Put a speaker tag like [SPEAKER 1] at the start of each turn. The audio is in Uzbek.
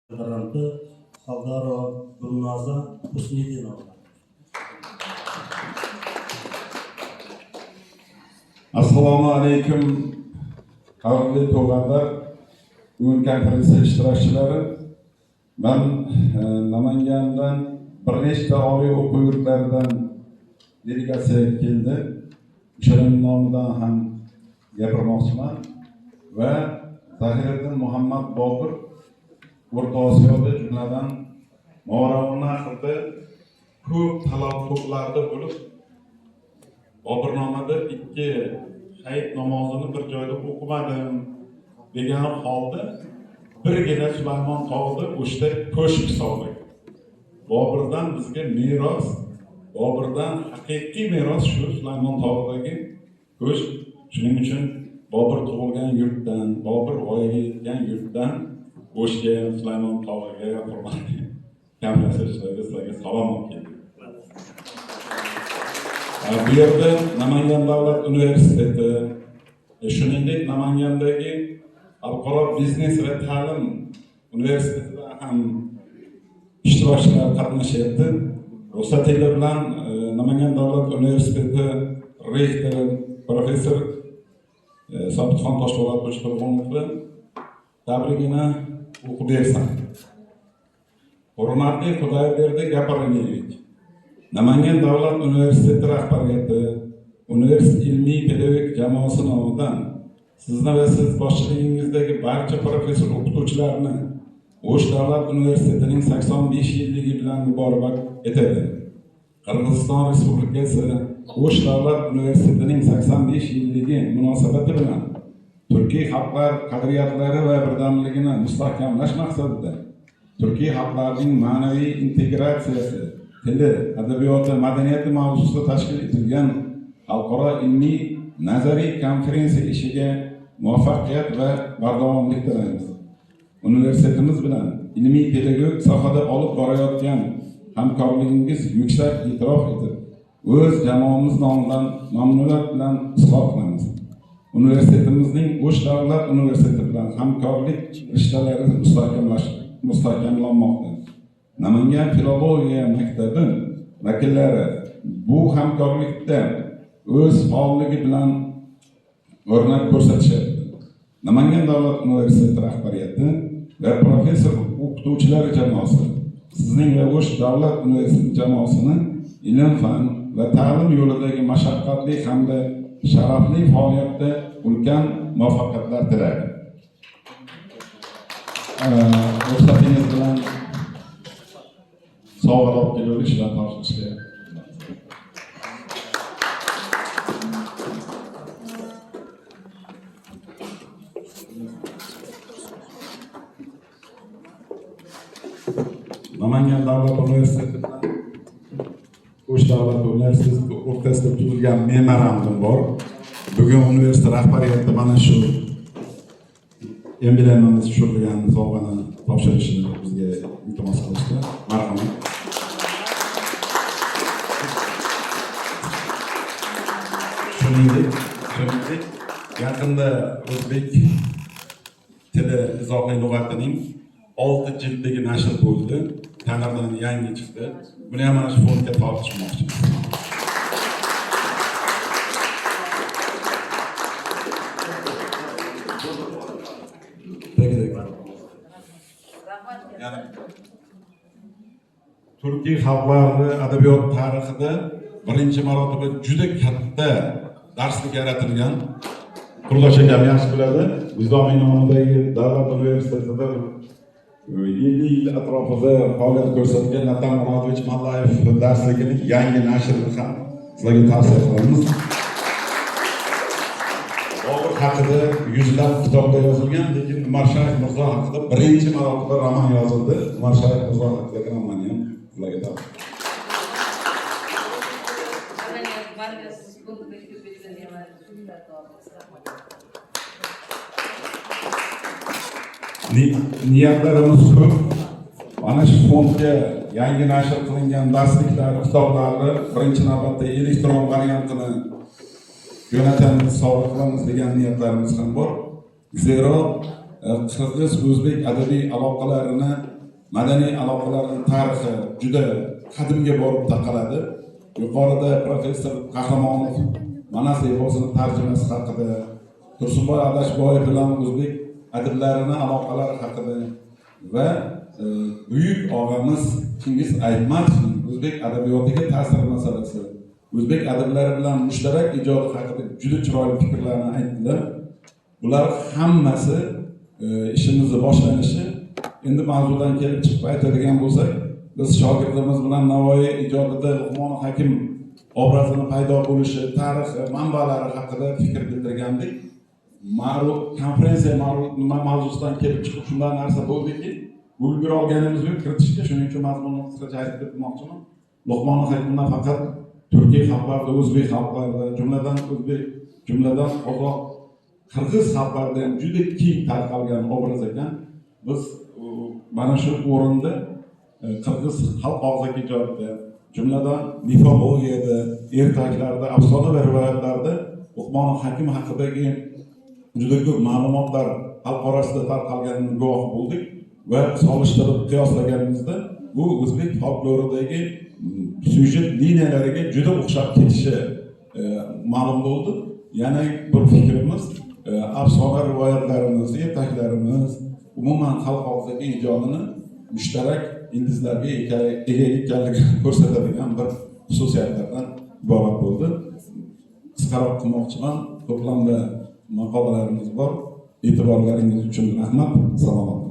[SPEAKER 1] Garanti Saldaro Gulnoza Husnidinova.
[SPEAKER 2] Assalomu alaykum. Qadrli to'g'onlar, bugun konferensiya ishtirokchilari, men Namangandan bir nechta oliy o'quv yurtlaridan delegatsiya keldi. O'shaning nomidan ham gapirmoqchiman va Zahiriddin Muhammad Botir O'rta Osiyoda jumladan Movarounnahrda ko'p talaffularda bo'lib, Bobirnomada 2 hayit namozini bir joyda o'qimadim degan holda birgina Sulaymon tog'ida o'shda ko'shk soldik. Bobirdan bizga meros, Bobirdan haqiqiy meros shu Sulaymon tog'idagi ko'shk. Shuning uchun Bobir tug'ilgan yurtdan, Bobir voyaga yetgan yurtdan o'shga, Sulaymon tog'iga hurmatli konferensiyachilarga sizlarga salom olib keldim. Bu yerda Namangan davlat universiteti, shuningdek Namangandagi Xalqaro biznes va ta'lim universitetida ham ishtirokchilar qatnashyapti. Ruxsatinglar bilan Namangan davlat universiteti rektori professor Sobitxon Toshpo'latov To'lg'onovni tabrigini o'qib bersam. Hurmatli Xudoyberdi Gaparangiyevich, Namangan davlat universiteti rahbariyati, universitet ilmiy pedagogik jamoasi nomidan sizni va siz boshchiliginizdagi barcha professor o'qituvchilarni O'sh davlat universitetining 85 yilligi bilan muborakbod etadi. Qirg'iziston Respublikasi O'sh davlat universitetining 85 yilligi munosabati bilan turkiy xalqlar qadriyatlari va birdamligini mustahkamlash maqsadida turkiy xalqlarning ma'naviy integratsiyasi, tili, adabiyoti, madaniyati mavzusida tashkil etilgan xalqaro ilmiy nazariy konferensiya ishiga muvaffaqiyat va bardavomlik tilaymiz. Universitetimiz bilan ilmiy pedagogik sohada olib borayotgan hamkorligingiz yuksak e'tirof etib, o'z jamoamiz nomidan mamnuniyat bilan izhor qilamiz. Universitetimizning O'sh davlat universiteti bilan hamkorlik rishtalari mustahkamlanmoqda. Namangan filologiya maktabi vakillari bu hamkorlikda o'z faolligi bilan o'rnak ko'rsatishyapti. Namangan davlat universiteti rahbariyati va professor o'qituvchilar jamoasi sizning va O'sh davlat universiteti jamoasini ilm-fan va ta'lim yo'lidagi mashaqqatli hamda sharafli faoliyatda ulkan muvaffaqiyatlar tilaydi. Ruxsatingiz bilan sovg'alar olib keluvdik, shularni topshirishga. Namangan davlat universiteti bilan O'sh davlat universiteti o'rtasida tuzilgan memorandum bor. Bugun universitet rahbariyati mana shu emblemani tushirilgan sovg'ani topshirishni bizga iltimos qilishdi. Marhamat. Shuningdek, yaqinda o'zbek tili izohli lug'atining 6 jildagi nashr bo'ldi. Ta'mirdan yangi chiqdi. Buni ham mana shu fondga tortishmoqchimiz. Yani Turkiy xalqlari adabiyot tarixida birinchi marotaba juda katta darslik yaratilgan. Qurdosh akam yaxshi biladi. Vizdomiy nomidagi davlat universitetida 50 yil atrofida faoliyat ko'rsatgan Natan Murodovich Mallayev darsligining yangi nashrini ham sizlarga tavsiya qilamiz. Bobur haqida yuzlab kitoblar yozilgan, lekin Umarshayx Mirzo haqida birinchi marotaba roman yozildi. Umarshayx Mirzo haqidagi romanni ham sizlarga tavsiya niyatlarimiz ko'p. Mana shu fondga yangi nashr qilingan darsliklar, kitoblarni birinchi navbatda elektron variantini jo'natamiz, sovg'a qilamiz degan niyatlarimiz ham bor. Zero qirg'iz o'zbek adabiy aloqalarini, madaniy aloqalarning tarixi juda qadimga borib taqaladi. Yuqorida professor Qahramonov Manas eposini tarjimasi haqida, Tursunboy Adashboyev bilan o'zbek adablarining aloqalari haqida va buyuk og'amiz Chingiz Aytmatovning o'zbek adabiyotiga ta'sir masalasi, o'zbek adablari bilan mushtarak ijodi haqida juda chiroyli fikrlarni aytdilar. Bular hammasi ishimizni boshlanishi. Endi mavzudan kelib chiqib aytadigan bo'lsak, biz shogirdimiz bilan Navoiy ijodida Luqmon Hakim obrazini paydo bo'lishi, tarixi, manbalari haqida fikr bildirgandik. Ma'lum konferensiya nima mavzusidan kelib chiqib shunday narsa bo'ldiki, ulgura olganimiz yo'q kiritishga, shuning uchun mazmunni qisqacha aytib o'tmoqchiman. Luqmon Hakimdan faqat turkiy xalqlarda, o'zbek xalqlarida, jumladan o'zbek, jumladan qozoq, qirg'iz xalqlarida ham juda keng tarqalgan obraz ekan. Biz mana shu o'rinda qirg'iz xalq og'zaki ijodida, jumladan mifologiyada, ertaklarda, afsona va rivoyatlarda Luqmon Hakim haqidagi juda ko'p ma'lumotlar xalq orasida tarqalganini guvoh bo'ldik va solishtirib qiyoslaganimizda bu o'zbek folkloridagi syujet liniyalariga juda o'xshab ketishi ma'lum bo'ldi. Yana bir fikrimiz, afsona rivoyatlarimiz, ertaklarimiz, umuman xalq og'zaki ijodini mushtarak ildizlarga ega ekanligini ko'rsatadigan bir xususiyatlardan iborat bo'ldi. Qisqaroq qilmoqchiman. To'plamda maqolalarimiz bor. E'tiborlaringiz uchun rahmat. Salom.